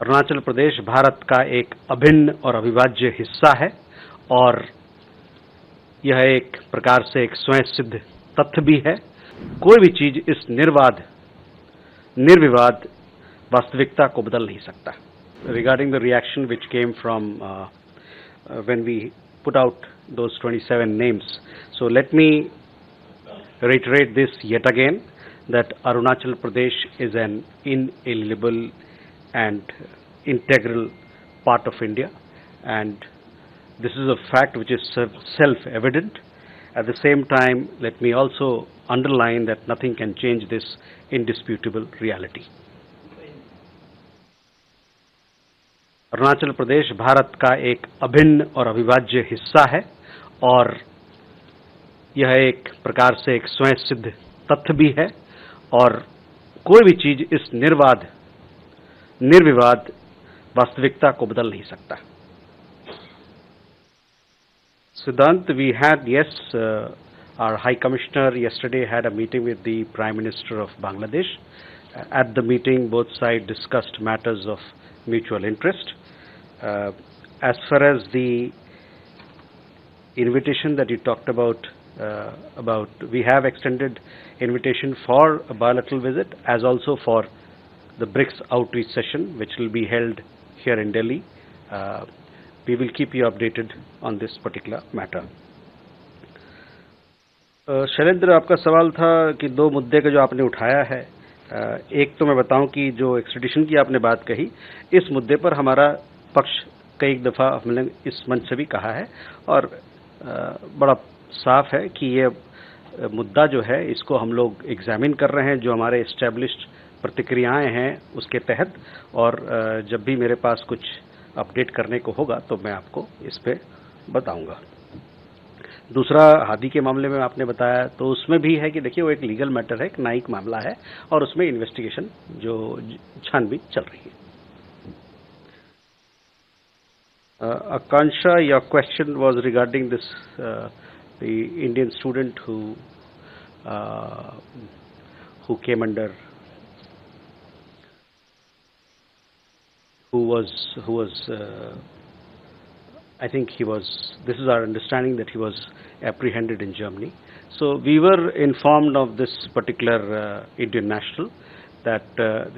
अरुणाचल प्रदेश भारत का एक अभिन्न और अविभाज्य हिस्सा है और यह एक प्रकार से एक स्वयं सिद्ध तथ्य भी है। कोई भी चीज इस निर्विवाद वास्तविकता को बदल नहीं सकता। Regarding the reaction which came from when we put out those 27 names, so let me reiterate this yet again, that Arunachal Pradesh is an inalienable and integral part of India, and this is a fact which is self-evident. At the same time, let me also underline that nothing can change this indisputable reality. Arunachal Pradesh Bharat का एक अभिन्न और अविभाज्य हिस्सा है और यह एक प्रकार से एक स्वयं सिद्ध तथ्य भी है और कोई भी चीज इस निर्विवाद वास्तविकता को बदल नहीं सकता। Siddhant, we had, yes, our High Commissioner yesterday had a meeting with the Prime Minister of Bangladesh. At the meeting, both sides discussed matters of mutual interest. As far as the invitation that you talked about, we have extended invitation for a bilateral visit as also for the BRICS outreach session which will be held here in Delhi. We will keep you updated on this particular matter. Shailendra, आपका सवाल था कि दो मुद्दे का जो आपने उठाया है, एक तो मैं बताऊं कि जो एक्सट्रेडिशन की आपने बात कही, इस मुद्दे पर हमारा पक्ष कई दफ़ा हमने इस मंच से भी कहा है और बड़ा साफ है कि ये मुद्दा जो है इसको हम लोग एग्जामिन कर रहे हैं, जो हमारे एस्टेब्लिश्ड प्रतिक्रियाएं हैं उसके तहत, और जब भी मेरे पास कुछ अपडेट करने को होगा तो मैं आपको इस पे बताऊंगा। दूसरा, हादी के मामले में आपने बताया तो उसमें भी है कि देखिए वो एक लीगल मैटर है, एक न्यायिक मामला है और उसमें इन्वेस्टिगेशन जो छानबीन चल रही है। Akansha, your question was regarding this the Indian student who came under, who was I think he was, this is our understanding that he was apprehended in Germany. So we were informed of this particular Indian national that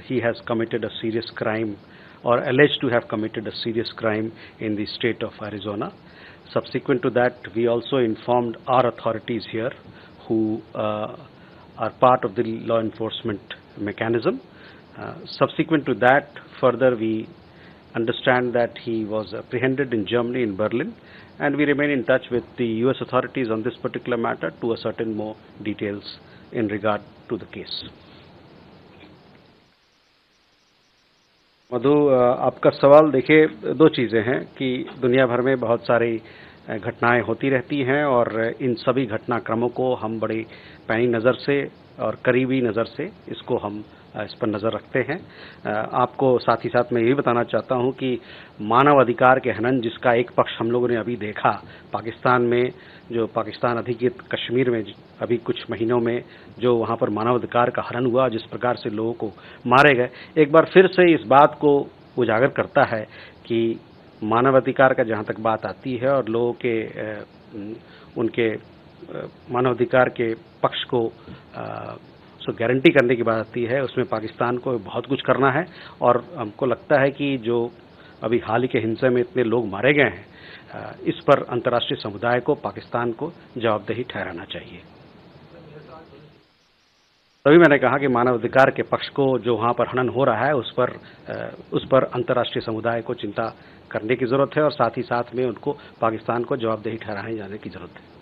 he has committed a serious crime or alleged to have committed a serious crime in the state of Arizona. Subsequent to that, we also informed our authorities here who are part of the law enforcement mechanism. Subsequent to that, further we understand that he was apprehended in Germany, in Berlin, and we remain in touch with the US authorities on this particular matter to ascertain more details in regard to the case. मधु, आपका सवाल, देखिए दो चीज़ें हैं कि दुनिया भर में बहुत सारी घटनाएं होती रहती हैं और इन सभी घटनाक्रमों को हम बड़ी पैनी नज़र से और करीबी नज़र से इसको हम इस पर नज़र रखते हैं। आपको साथ ही साथ मैं ये बताना चाहता हूं कि मानव अधिकार के हनन जिसका एक पक्ष हम लोगों ने अभी देखा पाकिस्तान में, जो पाकिस्तान अधिकृत कश्मीर में अभी कुछ महीनों में जो वहां पर मानव अधिकार का हनन हुआ, जिस प्रकार से लोगों को मारे गए, एक बार फिर से इस बात को उजागर करता है कि मानव अधिकार का जहां तक बात आती है और लोगों के उनके मानव अधिकार के पक्ष को गारंटी करने की बात आती है, उसमें पाकिस्तान को बहुत कुछ करना है और हमको लगता है कि जो अभी हाल ही के हिंसा में इतने लोग मारे गए हैं, इस पर अंतर्राष्ट्रीय समुदाय को, पाकिस्तान को जवाबदेही ठहराना चाहिए। तभी मैंने कहा कि मानव अधिकार के पक्ष को जो वहां पर हनन हो रहा है उस पर अंतर्राष्ट्रीय समुदाय को चिंता करने की जरूरत है और साथ ही साथ में उनको पाकिस्तान को जवाबदेही ठहराने जाने की जरूरत है।